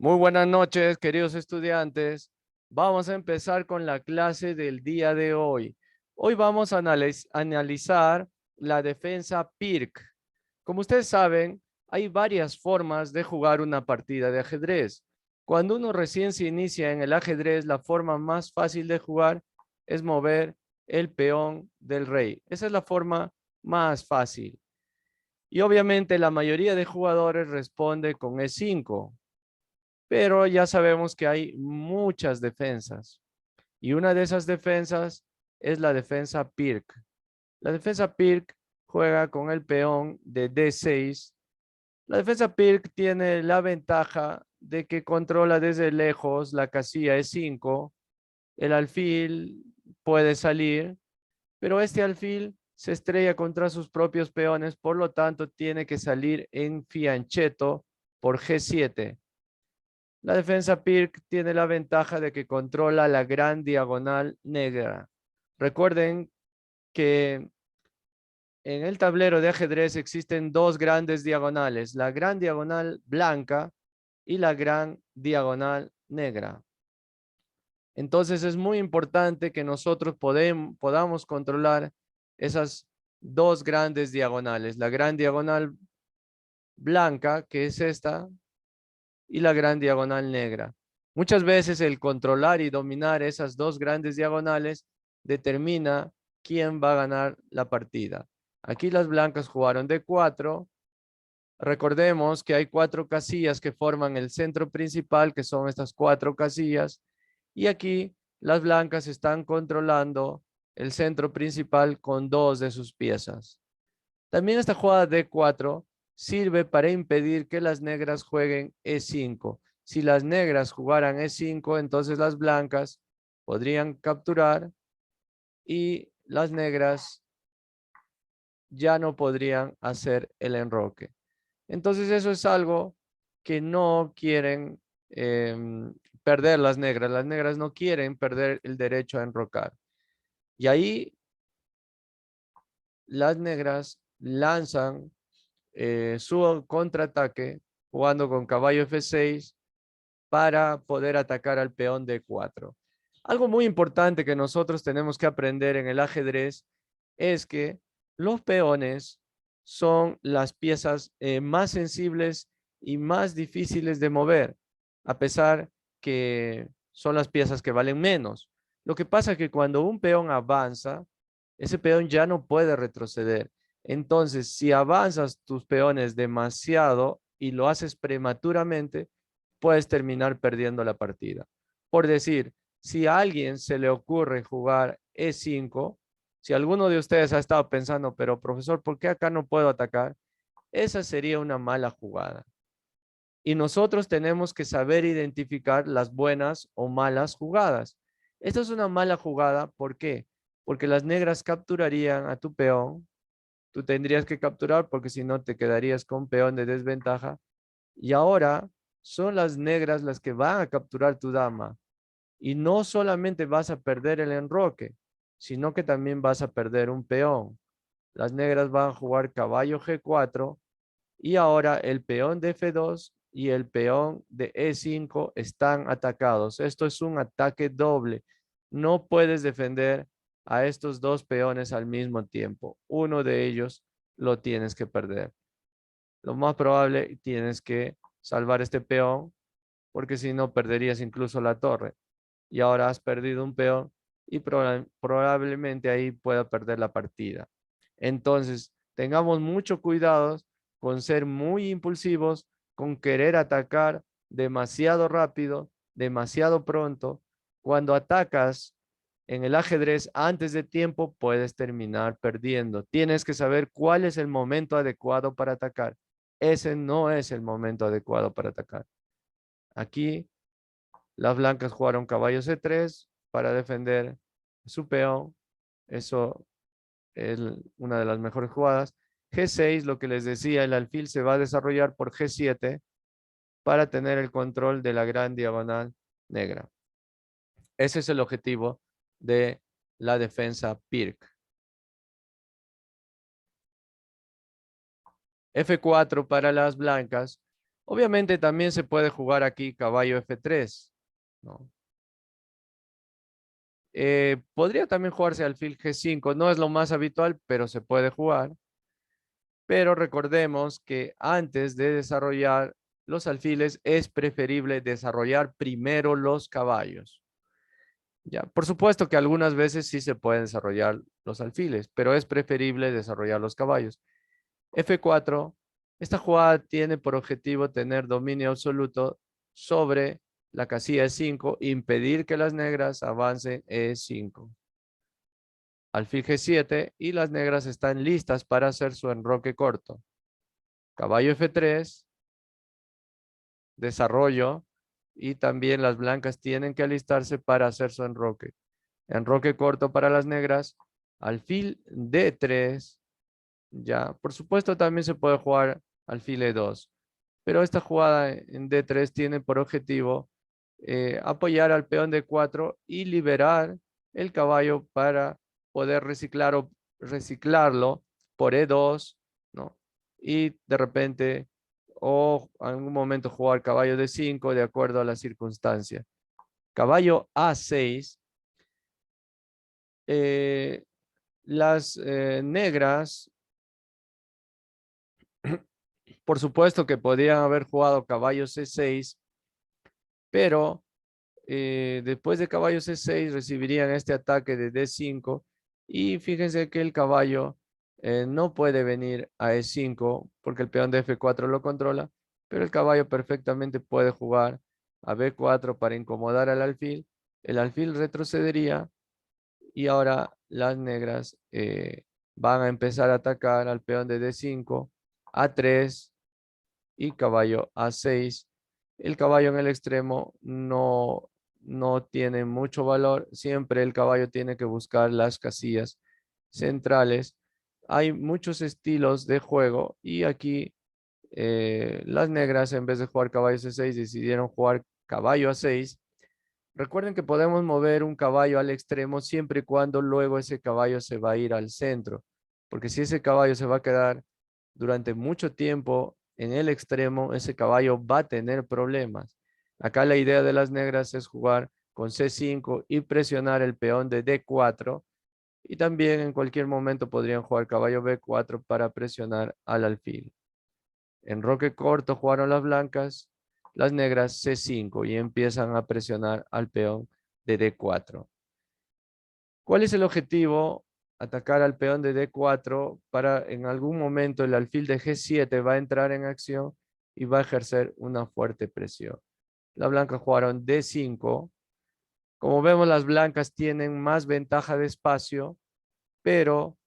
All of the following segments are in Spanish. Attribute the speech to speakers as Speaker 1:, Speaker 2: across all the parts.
Speaker 1: Muy buenas noches, queridos estudiantes. Vamos a empezar con la clase del día de hoy. Hoy vamos a analizar la defensa Pirc. Como ustedes saben, hay varias formas de jugar una partida de ajedrez. Cuando uno recién se inicia en el ajedrez, la forma más fácil de jugar es mover el peón del rey. Esa es la forma más fácil. Y obviamente la mayoría de jugadores responde con E5. Pero ya sabemos que hay muchas defensas y una de esas defensas es la defensa Pirc. La defensa Pirc juega con el peón de D6. La defensa Pirc tiene la ventaja de que controla desde lejos la casilla E5. El alfil puede salir, pero este alfil se estrella contra sus propios peones, por lo tanto tiene que salir en fianchetto por G7. La defensa Pirc tiene la ventaja de que controla la gran diagonal negra. Recuerden que en el tablero de ajedrez existen dos grandes diagonales, la gran diagonal blanca y la gran diagonal negra. Entonces es muy importante que nosotros podamos controlar esas dos grandes diagonales, la gran diagonal blanca, que es esta, y la gran diagonal negra. Muchas veces el controlar y dominar esas dos grandes diagonales determina quién va a ganar la partida. Aquí las blancas jugaron D4. Recordemos que hay cuatro casillas que forman el centro principal, que son estas cuatro casillas. Y aquí las blancas están controlando el centro principal con dos de sus piezas. También esta jugada D4 sirve para impedir que las negras jueguen E5. Si las negras jugaran E5, entonces las blancas podrían capturar y las negras ya no podrían hacer el enroque. Entonces eso es algo que no quieren perder las negras. Las negras no quieren perder el derecho a enrocar. Y ahí las negras lanzan su contraataque jugando con caballo F6 para poder atacar al peón D4. Algo muy importante que nosotros tenemos que aprender en el ajedrez es que los peones son las piezas más sensibles y más difíciles de mover, a pesar que son las piezas que valen menos. Lo que pasa es que cuando un peón avanza, ese peón ya no puede retroceder. Entonces, si avanzas tus peones demasiado y lo haces prematuramente, puedes terminar perdiendo la partida. Por decir, si a alguien se le ocurre jugar E5, si alguno de ustedes ha estado pensando, pero profesor, ¿por qué acá no puedo atacar? Esa sería una mala jugada. Y nosotros tenemos que saber identificar las buenas o malas jugadas. Esta es una mala jugada, ¿por qué? Porque las negras capturarían a tu peón, tú tendrías que capturar porque si no te quedarías con peón de desventaja. Y ahora son las negras las que van a capturar tu dama. Y no solamente vas a perder el enroque, sino que también vas a perder un peón. Las negras van a jugar caballo G4 y ahora el peón de F2 y el peón de E5 están atacados. Esto es un ataque doble. No puedes defender a estos dos peones al mismo tiempo. Uno de ellos lo tienes que perder. Lo más probable tienes que salvar este peón porque si no perderías incluso la torre. Y ahora has perdido un peón y probablemente ahí pueda perder la partida. Entonces, tengamos mucho cuidado con ser muy impulsivos, con querer atacar demasiado rápido, demasiado pronto. Cuando atacas en el ajedrez antes de tiempo, puedes terminar perdiendo. Tienes que saber cuál es el momento adecuado para atacar. Ese no es el momento adecuado para atacar. Aquí las blancas jugaron caballo C3 para defender su peón. Eso es una de las mejores jugadas. G6, lo que les decía, el alfil se va a desarrollar por G7 para tener el control de la gran diagonal negra. Ese es el objetivo de la defensa Pirc. F4 para las blancas. Obviamente también se puede jugar aquí caballo F3, ¿no? Podría también jugarse alfil G5, no es lo más habitual, pero se puede jugar. Pero recordemos que antes de desarrollar los alfiles es preferible desarrollar primero los caballos. Ya, por supuesto que algunas veces sí se pueden desarrollar los alfiles, pero es preferible desarrollar los caballos. F4, esta jugada tiene por objetivo tener dominio absoluto sobre la casilla E5, impedir que las negras avancen E5. Alfil G7 y las negras están listas para hacer su enroque corto. Caballo F3, desarrollo, y también las blancas tienen que alistarse para hacer su enroque. Enroque corto para las negras, alfil D3, ya, por supuesto también se puede jugar alfil E2, pero esta jugada en D3 tiene por objetivo apoyar al peón D4 y liberar el caballo para poder reciclarlo por E2, ¿no? Y de repente, o en algún momento jugar caballo D5 de acuerdo a la circunstancia. Caballo A6. Las negras, por supuesto que podían haber jugado caballo C6, pero después de caballo C6 recibirían este ataque de D5 y fíjense que el caballo no puede venir a E5 porque el peón de F4 lo controla, pero el caballo perfectamente puede jugar a B4 para incomodar al alfil. El alfil retrocedería y ahora las negras van a empezar a atacar al peón de D5, A3 y caballo A6. El caballo en el extremo no tiene mucho valor. Siempre el caballo tiene que buscar las casillas centrales. Hay muchos estilos de juego y aquí las negras en vez de jugar caballo C6 decidieron jugar caballo A6. Recuerden que podemos mover un caballo al extremo siempre y cuando luego ese caballo se va a ir al centro. Porque si ese caballo se va a quedar durante mucho tiempo en el extremo, ese caballo va a tener problemas. Acá la idea de las negras es jugar con C5 y presionar el peón de D4. Y también en cualquier momento podrían jugar caballo B4 para presionar al alfil. En roque corto jugaron las blancas, las negras C5 y empiezan a presionar al peón de D4. ¿Cuál es el objetivo? Atacar al peón de D4 para en algún momento el alfil de G7 va a entrar en acción y va a ejercer una fuerte presión. Las blancas jugaron D5. Como vemos, las blancas tienen más ventaja de espacio, pero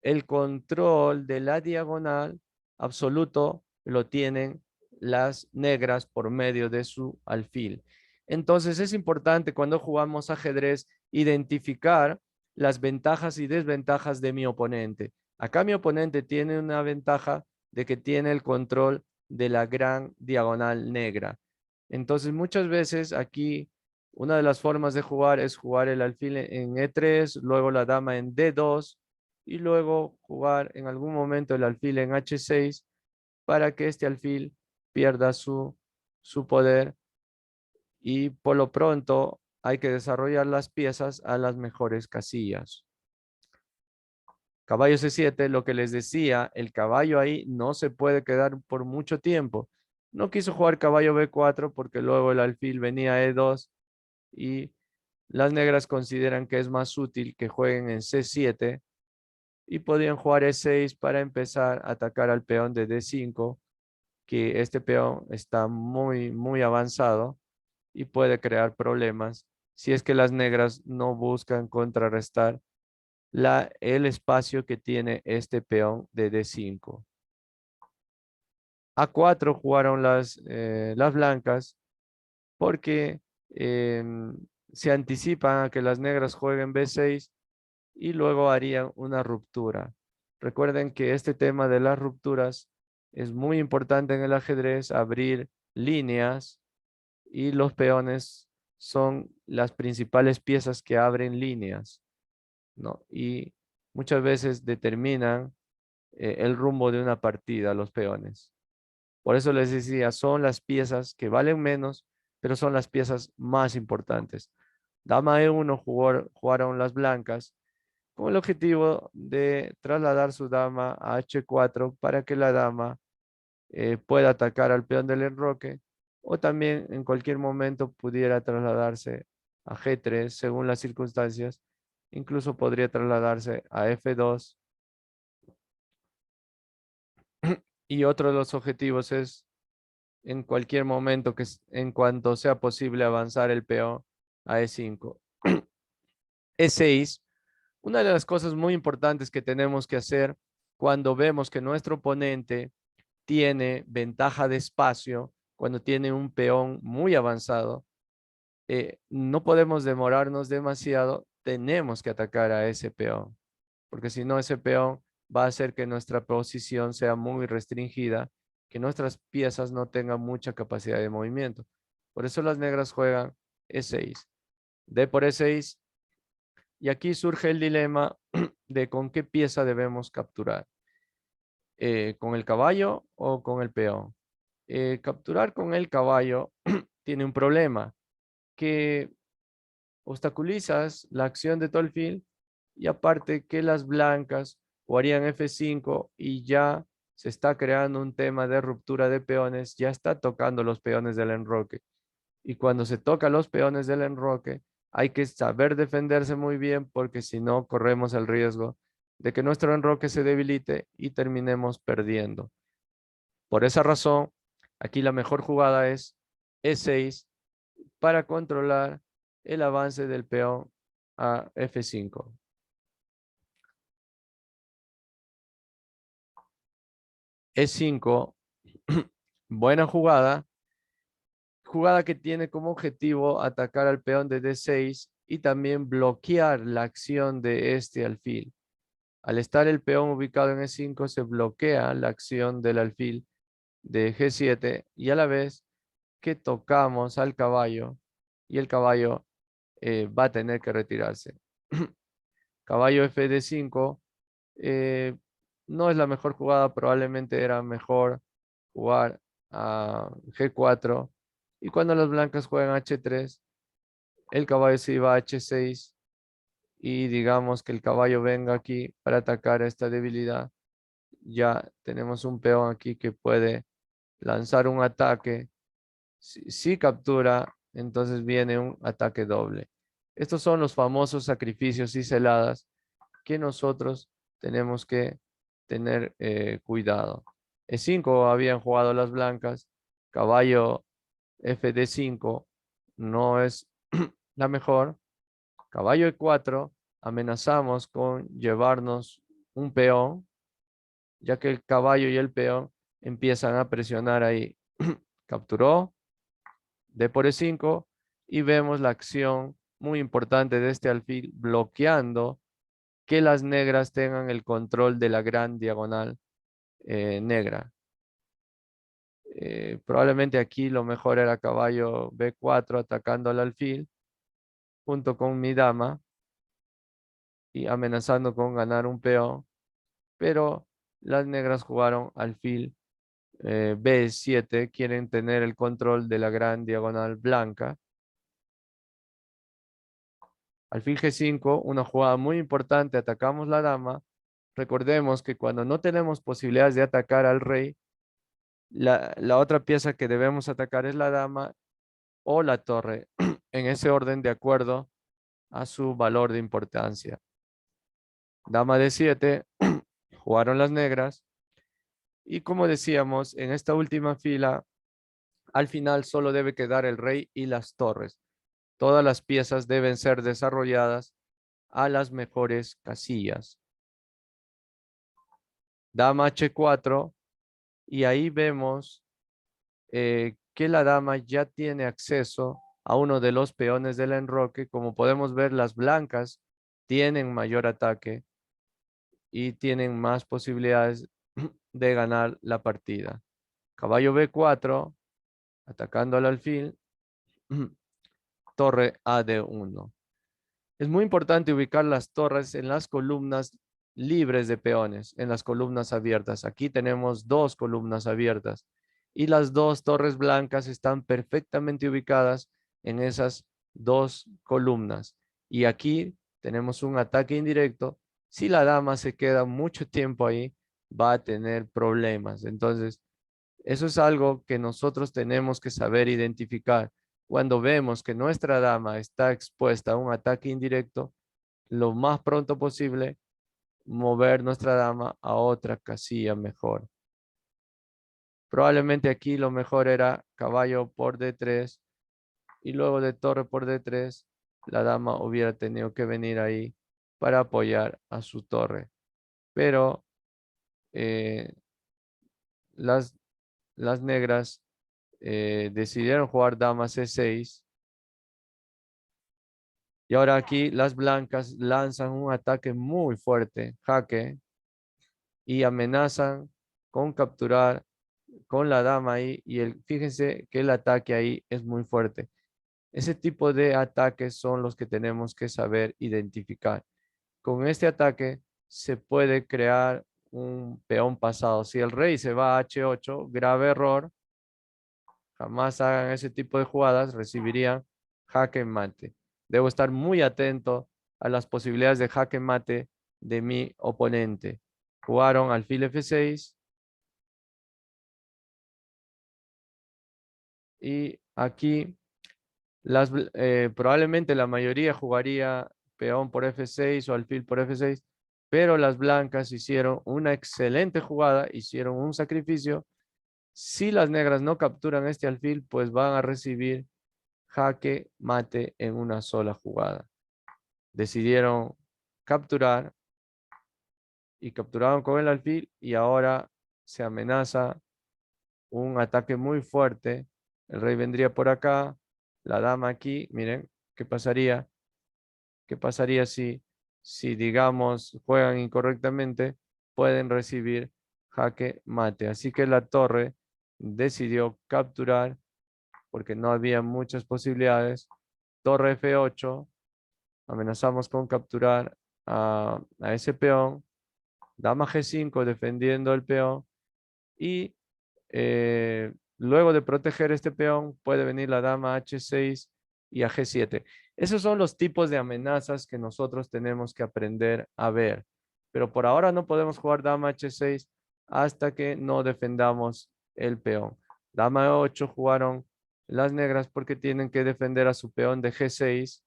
Speaker 1: el control de la diagonal absoluto lo tienen las negras por medio de su alfil. Entonces es importante cuando jugamos ajedrez identificar las ventajas y desventajas de mi oponente. Acá mi oponente tiene una ventaja de que tiene el control de la gran diagonal negra. Entonces muchas veces aquí una de las formas de jugar es jugar el alfil en E3, luego la dama en D2 y luego jugar en algún momento el alfil en H6 para que este alfil pierda su poder y por lo pronto hay que desarrollar las piezas a las mejores casillas. Caballo C7, lo que les decía, el caballo ahí no se puede quedar por mucho tiempo. No quiso jugar caballo B4 porque luego el alfil venía a E2 y las negras consideran que es más útil que jueguen en C7 y podían jugar E6 para empezar a atacar al peón de D5, que este peón está muy avanzado y puede crear problemas si es que las negras no buscan contrarrestar el espacio que tiene este peón de D5. A4 jugaron las blancas porque se anticipan a que las negras jueguen B6 y luego harían una ruptura. Recuerden que este tema de las rupturas es muy importante en el ajedrez, abrir líneas y los peones son las principales piezas que abren líneas, ¿no? Y muchas veces determinan el rumbo de una partida, los peones. Por eso les decía, son las piezas que valen menos, pero son las piezas más importantes. Dama E1 jugaron las blancas con el objetivo de trasladar su dama a H4 para que la dama pueda atacar al peón del enroque, o también en cualquier momento pudiera trasladarse a G3 según las circunstancias. Incluso podría trasladarse a F2. Y otro de los objetivos es en cualquier momento en cuanto sea posible avanzar el peón a E5. E6, una de las cosas muy importantes que tenemos que hacer cuando vemos que nuestro oponente tiene ventaja de espacio, cuando tiene un peón muy avanzado, no podemos demorarnos demasiado, tenemos que atacar a ese peón, porque si no, ese peón va a hacer que nuestra posición sea muy restringida, que nuestras piezas no tengan mucha capacidad de movimiento. Por eso las negras juegan E6, D por E6, y aquí surge el dilema de con qué pieza debemos capturar, con el caballo o con el peón. Capturar con el caballo tiene un problema, que obstaculizas la acción de todo el alfil, y aparte que las blancas jugarían F5 y ya se está creando un tema de ruptura de peones, ya está tocando los peones del enroque. Y cuando se toca los peones del enroque, hay que saber defenderse muy bien, porque si no corremos el riesgo de que nuestro enroque se debilite y terminemos perdiendo. Por esa razón, aquí la mejor jugada es E6 para controlar el avance del peón a F5. E5, buena jugada. Jugada que tiene como objetivo atacar al peón de D6 y también bloquear la acción de este alfil. Al estar el peón ubicado en E5, se bloquea la acción del alfil de G7, y a la vez que tocamos al caballo, y el caballo va a tener que retirarse. Caballo FD5 no es la mejor jugada, probablemente era mejor jugar a G4, y cuando las blancas juegan H3, el caballo se iba a H6, y digamos que el caballo venga aquí para atacar esta debilidad. Ya tenemos un peón aquí que puede lanzar un ataque. Si captura, entonces viene un ataque doble. Estos son los famosos sacrificios y celadas que nosotros tenemos que tener cuidado. E5 habían jugado las blancas, caballo FD5 no es la mejor, caballo E4, amenazamos con llevarnos un peón, ya que el caballo y el peón empiezan a presionar ahí. Capturó, D por E5, y vemos la acción muy importante de este alfil bloqueando que las negras tengan el control de la gran diagonal negra. Probablemente aquí lo mejor era caballo B4 atacando al alfil junto con mi dama y amenazando con ganar un peón, pero las negras jugaron alfil B7, quieren tener el control de la gran diagonal blanca. Alfil G5, una jugada muy importante, atacamos la dama. Recordemos que cuando no tenemos posibilidades de atacar al rey, la otra pieza que debemos atacar es la dama o la torre, en ese orden de acuerdo a su valor de importancia. Dama D7, jugaron las negras, y como decíamos, en esta última fila, al final solo debe quedar el rey y las torres. Todas las piezas deben ser desarrolladas a las mejores casillas. Dama H4, y ahí vemos que la dama ya tiene acceso a uno de los peones del enroque. Como podemos ver, las blancas tienen mayor ataque y tienen más posibilidades de ganar la partida. Caballo B4, atacando al alfil, torre AD1. Es muy importante ubicar las torres en las columnas libres de peones, en las columnas abiertas. Aquí tenemos dos columnas abiertas. y las dos torres blancas están perfectamente ubicadas en esas dos columnas. Y aquí tenemos un ataque indirecto. Si la dama se queda mucho tiempo ahí, va a tener problemas. Entonces, eso es algo que nosotros tenemos que saber identificar. Cuando vemos que nuestra dama está expuesta a un ataque indirecto, lo más pronto posible, mover nuestra dama a otra casilla mejor. Probablemente aquí lo mejor era caballo por D3 y luego de torre por D3, la dama hubiera tenido que venir ahí para apoyar a su torre. Pero eh, las, las negras decidieron jugar dama C6. Y ahora aquí las blancas lanzan un ataque muy fuerte, jaque, y amenazan con capturar con la dama ahí. Y fíjense que el ataque ahí es muy fuerte. Ese tipo de ataques son los que tenemos que saber identificar. Con este ataque se puede crear un peón pasado. Si el rey se va a H8, grave error, jamás hagan ese tipo de jugadas, recibirían jaque mate. Debo estar muy atento a las posibilidades de jaque mate de mi oponente. Jugaron alfil F6 y aquí probablemente la mayoría jugaría peón por F6 o alfil por F6, pero las blancas hicieron una excelente jugada, hicieron un sacrificio. Si las negras no capturan este alfil, pues van a recibir jaque mate en una sola jugada. Decidieron capturar y capturaron con el alfil y ahora se amenaza un ataque muy fuerte. El rey vendría por acá, la dama aquí. Miren, ¿qué pasaría? ¿Qué pasaría si digamos, juegan incorrectamente? Pueden recibir jaque mate. Así que la torre decidió capturar porque no había muchas posibilidades. Torre F8, amenazamos con capturar a ese peón. Dama G5 defendiendo el peón y luego de proteger este peón puede venir la dama H6 y a G7. Esos son los tipos de amenazas que nosotros tenemos que aprender a ver. Pero por ahora no podemos jugar dama H6 hasta que no defendamos el peón. Dama E8 jugaron las negras porque tienen que defender a su peón de G6.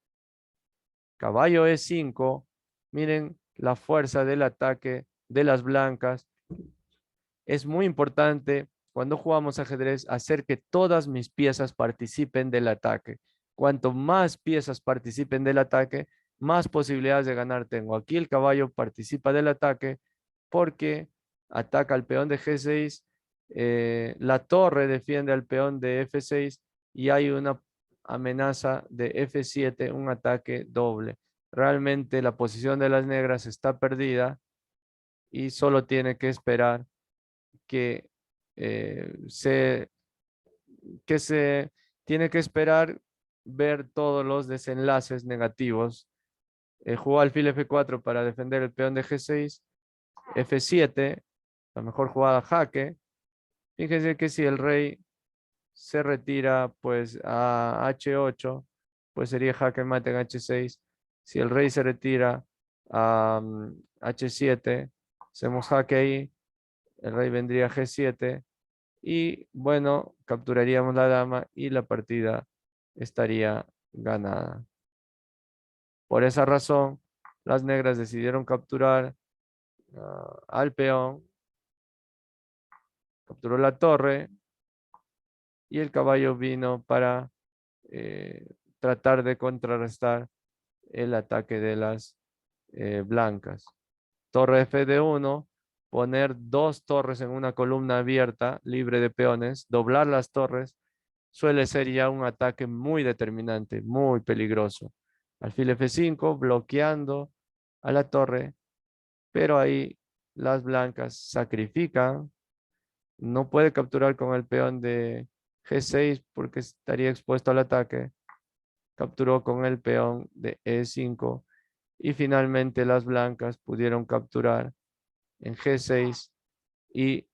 Speaker 1: Caballo E5. Miren la fuerza del ataque de las blancas. Es muy importante cuando jugamos ajedrez hacer que todas mis piezas participen del ataque. Cuanto más piezas participen del ataque, más posibilidades de ganar tengo. Aquí el caballo participa del ataque porque ataca al peón de G6, la torre defiende al peón de F6 y hay una amenaza de F7, un ataque doble. Realmente la posición de las negras está perdida y solo tiene que esperar que se tiene que esperar ver todos los desenlaces negativos. Jugó alfil F4 para defender el peón de G6, F7, la mejor jugada jaque. Fíjense que si el rey se retira pues a H8, pues sería jaque mate en H6. Si el rey se retira a H7, hacemos jaque ahí, el rey vendría a G7 y bueno, capturaríamos la dama y la partida estaría ganada. Por esa razón, las negras decidieron capturar al peón, capturó la torre y el caballo vino para eh, tratar de contrarrestar el ataque de las blancas. Torre F de1, poner dos torres en una columna abierta, libre de peones, doblar las torres, suele ser ya un ataque muy determinante, muy peligroso. Alfil F5, bloqueando a la torre, pero ahí las blancas sacrifican. No puede capturar con el peón de G6 porque estaría expuesto al ataque. Capturó con el peón de E5 y finalmente las blancas pudieron capturar en G6 y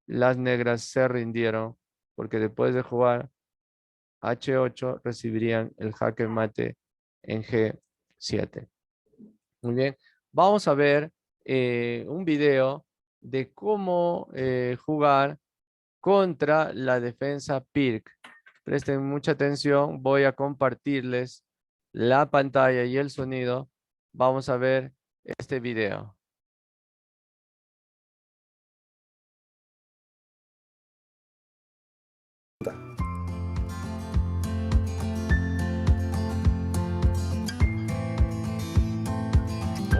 Speaker 1: las negras se rindieron porque después de jugar H8 recibirían el jaque mate en G7. Muy bien, vamos a ver un video de cómo jugar contra la defensa Pirc. Presten mucha atención, voy a compartirles la pantalla y el sonido. Vamos a ver este video.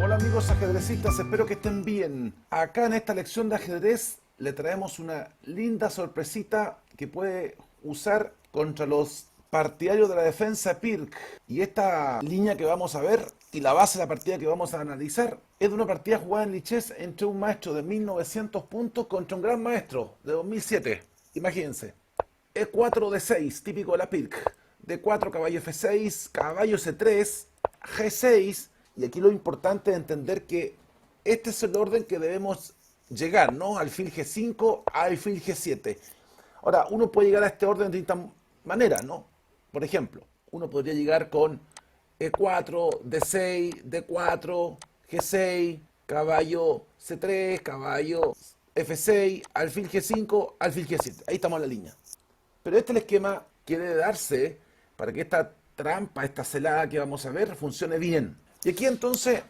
Speaker 2: Hola amigos ajedrecistas, espero que estén bien. Acá en esta lección de ajedrez le traemos una linda sorpresita que puede usar contra los partidarios de la defensa Pirc. Y esta línea que vamos a ver y la base de la partida que vamos a analizar es de una partida jugada en Lichess entre un maestro de 1900 puntos contra un gran maestro de 2007. Imagínense. E4 D6, típico de la Pirc. D4, caballo F6, caballo C3, G6. Y aquí lo importante es entender que este es el orden que debemos llegar, ¿no? Alfil G5, alfil G7. Ahora, uno puede llegar a este orden de distintas maneras, ¿no? Por ejemplo, uno podría llegar con E4, D6, D4, G6, caballo C3, caballo F6, alfil G5, alfil G7. Ahí estamos en la línea. Pero este es el esquema que debe darse para que esta trampa, esta celada que vamos a ver, funcione bien. Y aquí entonces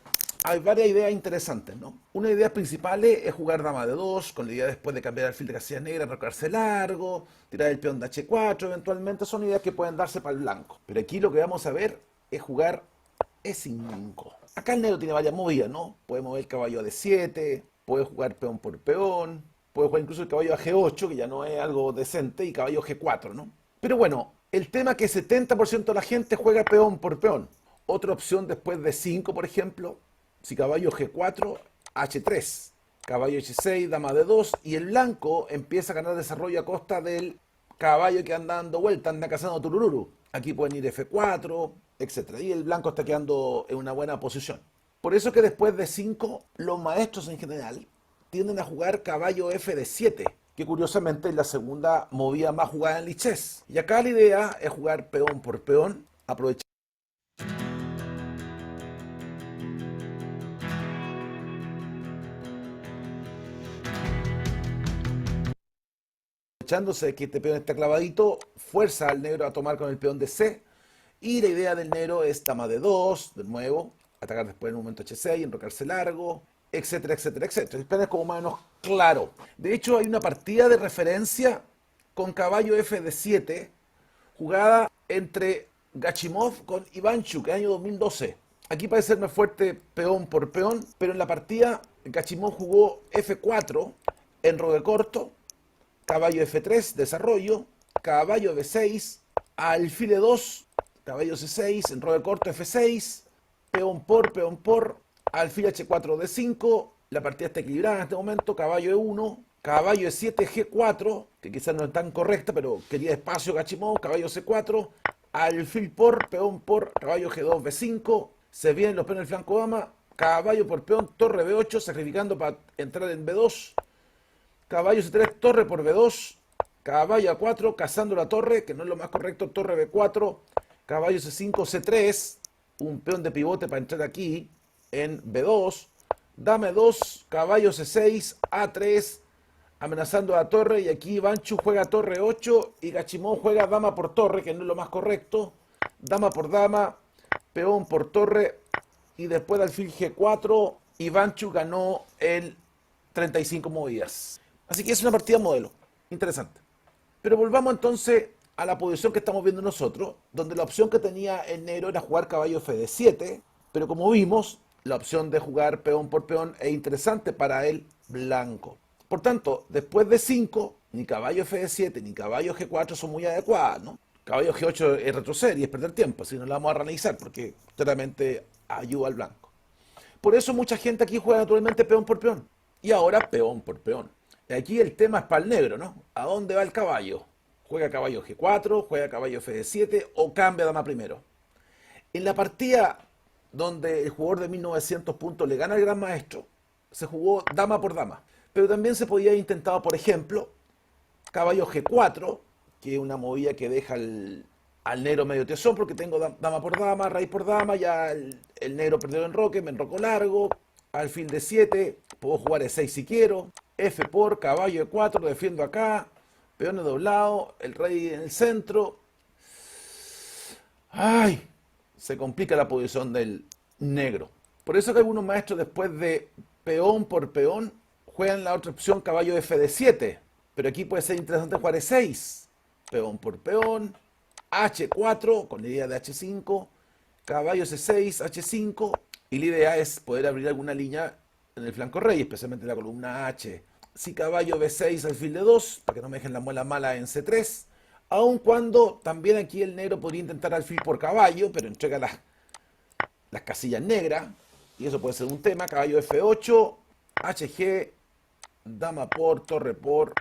Speaker 2: hay varias ideas interesantes, ¿no? Una idea principal es jugar dama de 2, con la idea después de cambiar alfil de casilla negra, enrocarse largo, tirar el peón de H4, eventualmente son ideas que pueden darse para el blanco. Pero aquí lo que vamos a ver es jugar E5. Acá el negro tiene varias movidas, ¿no? Puede mover el caballo a D7, puede jugar peón por peón, puede jugar incluso el caballo a G8, que ya no es algo decente, y caballo G4, ¿no? Pero bueno, el tema es que 70% de la gente juega peón por peón. Otra opción después de 5, por ejemplo, si caballo G4, H3, caballo H6, dama de 2, y el blanco empieza a ganar desarrollo a costa del caballo que anda dando vuelta, anda cazando turururu. Aquí pueden ir F4, etc. Y el blanco está quedando en una buena posición. Por eso que después de 5, los maestros en general tienden a jugar caballo F de 7, que curiosamente es la segunda movida más jugada en Lichess. Y acá la idea es jugar peón por peón, aprovechando aprovechándose de que este peón está clavadito, fuerza al negro a tomar con el peón de C. Y la idea del negro es dama de 2, de nuevo, atacar después en un momento H6, enrocarse largo, etcétera, etcétera, etcétera. El plan es como más o menos claro. De hecho, hay una partida de referencia con caballo F de 7, jugada entre Gachimov con Ivanchuk, año 2012. Aquí parece ser más fuerte peón por peón, pero en la partida Gachimov jugó F4, enroque corto, caballo F3, desarrollo, caballo B6, alfil E2, caballo C6, enroque corto F6, peón por, alfil H4 D5, la partida está equilibrada en este momento, caballo E1, caballo E7 G4, que quizás no es tan correcta, pero quería espacio Gachimov, caballo C4, alfil peón por, caballo G2 B5, se vienen los peones del flanco dama, caballo por peón, torre B8, sacrificando para entrar en B2, caballo C3, torre por B2, caballo A4, cazando la torre, que no es lo más correcto, torre B4, caballo C5, C3, un peón de pivote para entrar aquí en B2, dama 2, caballo C6, A3, amenazando a la torre, y aquí Banchu juega torre 8 y Gachimov juega dama por torre, que no es lo más correcto, dama por dama, peón por torre, y después de alfil G4, Ivanchuk ganó el 35 movidas. Así que es una partida modelo, interesante. Pero volvamos entonces a la posición que estamos viendo nosotros, donde la opción que tenía el negro era jugar caballo F de 7, pero como vimos, la opción de jugar peón por peón es interesante para el blanco. Por tanto, después de 5, ni caballo F de 7 ni caballo G4 son muy adecuadas, ¿no? Caballo G8 es retroceder y es perder tiempo, así no la vamos a realizar porque claramente ayuda al blanco. Por eso mucha gente aquí juega naturalmente peón por peón. Y ahora peón por peón. Aquí el tema es para el negro, ¿no? ¿A dónde va el caballo? ¿Juega caballo G4, juega caballo F de 7 o cambia dama primero? En la partida donde el jugador de 1900 puntos le gana al gran maestro, se jugó dama por dama. Pero también se podía haber intentado, por ejemplo, caballo G4, que es una movida que deja al negro medio tesón, porque tengo dama por dama, rey por dama, ya el negro perdió el enroque, me enroco largo, alfil de 7, puedo jugar de 6 si quiero, F por, caballo de 4, defiendo acá, peones doblados, el rey en el centro. ¡Ay! Se complica la posición del negro. Por eso que algunos maestros después de peón por peón juegan la otra opción caballo F de 7. Pero aquí puede ser interesante jugar E6. Peón por peón. H4 con la idea de H5. Caballo C6, H5. Y la idea es poder abrir alguna línea en el flanco rey, especialmente la columna H. Si caballo B6 alfil de 2, para que no me dejen la muela mala en C3. Aun cuando también aquí el negro podría intentar alfil por caballo, pero entrega las casillas negras. Y eso puede ser un tema. Caballo F8, HG, dama por, torre por,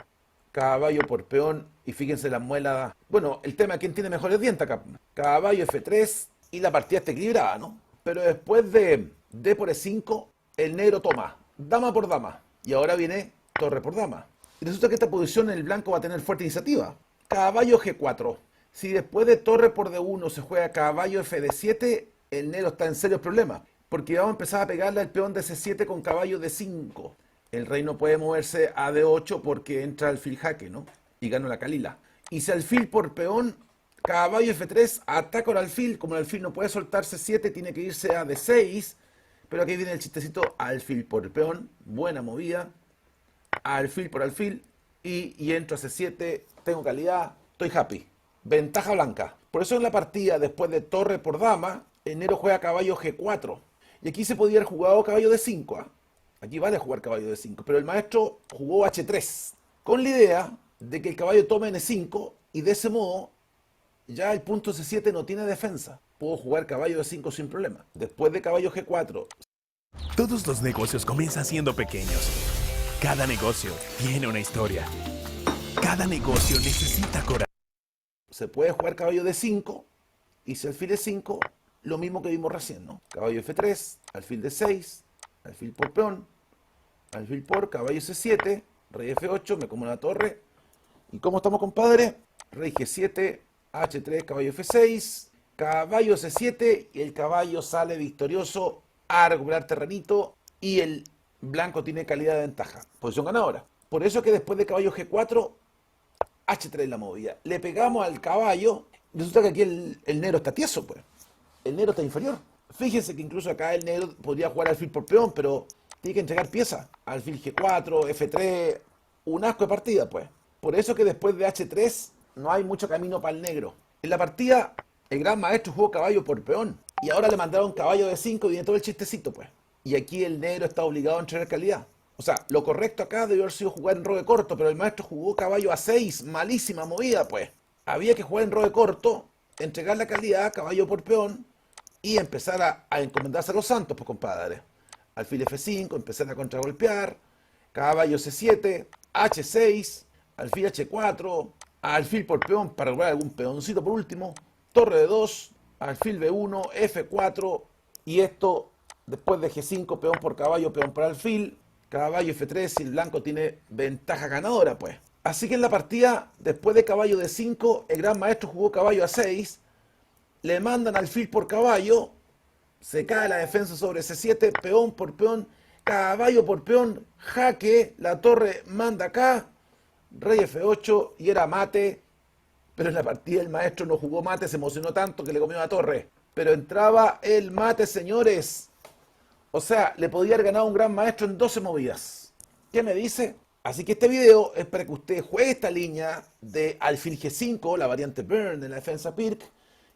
Speaker 2: caballo por peón. Y fíjense la muela. Bueno, el tema es quién tiene mejores dientes acá. Caballo F3 y la partida está equilibrada, ¿no? Pero después de D por E5, el negro toma dama por dama. Y ahora viene torre por dama. Y resulta que esta posición el blanco va a tener fuerte iniciativa. Caballo G4. Si después de torre por D1 se juega caballo F de 7, el negro está en serios problemas. Porque vamos a empezar a pegarle al peón de C7 con caballo D5. El rey no puede moverse a D8 porque entra alfil jaque, ¿no? Y gana la calila. Y si alfil por peón, caballo F3, ataca al alfil. Como el alfil no puede soltar C7, tiene que irse a D6. Pero aquí viene el chistecito, alfil por peón. Buena movida. Alfil por alfil. Y entro a C7, tengo calidad, estoy happy. Ventaja blanca. Por eso en la partida, después de torre por dama, el negro juega caballo G4. Y aquí se podría haber jugado caballo D5. ¿Eh? Aquí vale jugar caballo D5. Pero el maestro jugó H3. Con la idea de que el caballo tome N5. Y de ese modo, ya el punto C7 no tiene defensa. Puedo jugar caballo D5 sin problema. Después de caballo G4.
Speaker 3: Todos los negocios comienzan siendo pequeños. Cada negocio tiene una historia. Cada negocio necesita coraje.
Speaker 2: Se puede jugar caballo D5. Y si alfil E5, lo mismo que vimos recién, ¿no? Caballo F3, alfil D6, alfil por peón, alfil por caballo C7, rey F8, me como una torre. ¿Y cómo estamos, compadre? Rey G7, H3, caballo F6, caballo C7 y el caballo sale victorioso a recuperar terrenito y el blanco tiene calidad de ventaja. Posición ganadora. Por eso que después de caballo G4, H3 la movida. Le pegamos al caballo. Resulta que aquí el negro está tieso, pues. El negro está inferior. Fíjense que incluso acá el negro podría jugar alfil por peón, pero tiene que entregar piezas. Alfil G4, F3, un asco de partida, pues. Por eso que después de H3 no hay mucho camino para el negro. En la partida, el gran maestro jugó caballo por peón. Y ahora le mandaron caballo de 5 y viene todo el chistecito, pues. Y aquí el negro está obligado a entregar calidad. O sea, lo correcto acá debió haber sido jugar en rogue corto, pero el maestro jugó caballo a 6, malísima movida, pues. Había que jugar en rogue corto, entregar la calidad, caballo por peón, y empezar a encomendarse a los santos, pues, compadre. Alfil F5, empezar a contragolpear, caballo C7, H6, alfil H4, alfil por peón para lograr algún peoncito por último, torre de 2, alfil B1, F4, y esto después de G5, peón por caballo, peón por alfil, caballo F3, si el blanco tiene ventaja ganadora, pues. Así que en la partida, después de caballo de 5, el gran maestro jugó caballo a 6, le mandan alfil por caballo, se cae la defensa sobre C7, peón por peón, caballo por peón, jaque, la torre manda acá, rey F8 y era mate, pero en la partida el maestro no jugó mate, se emocionó tanto que le comió la torre. Pero entraba el mate, señores. O sea, le podía haber ganado un gran maestro en 12 movidas. ¿Qué me dice? Así que este video es para que usted juegue esta línea de alfil G5, la variante Burn en la defensa Pirk,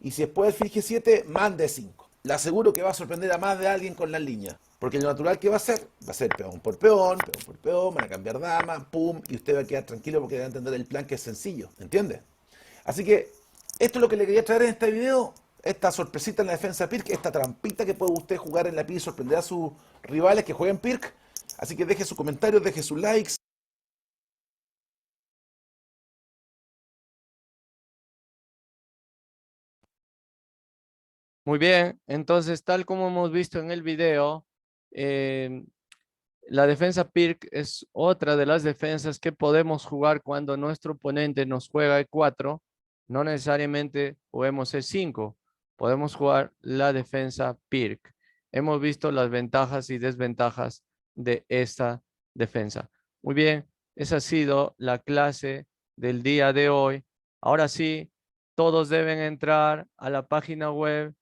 Speaker 2: y si después alfil G7, mande 5. Le aseguro que va a sorprender a más de alguien con las líneas. Porque lo natural que va a ser peón por peón, van a cambiar dama, pum, y usted va a quedar tranquilo porque va a entender el plan que es sencillo, ¿entiende? Así que esto es lo que le quería traer en este video, esta sorpresita en la defensa Pirk, esta trampita que puede usted jugar en la PIR y sorprender a sus rivales que jueguen Pirk. Así que deje sus comentarios, deje sus likes.
Speaker 1: Muy bien, entonces tal como hemos visto en el video, eh, La defensa Pirc es otra de las defensas que podemos jugar cuando nuestro oponente nos juega E4. No necesariamente juguemos E5. Podemos jugar la defensa Pirc. Hemos visto las ventajas y desventajas de esta defensa. Muy bien, esa ha sido la clase del día de hoy. Ahora sí, todos deben entrar a la página web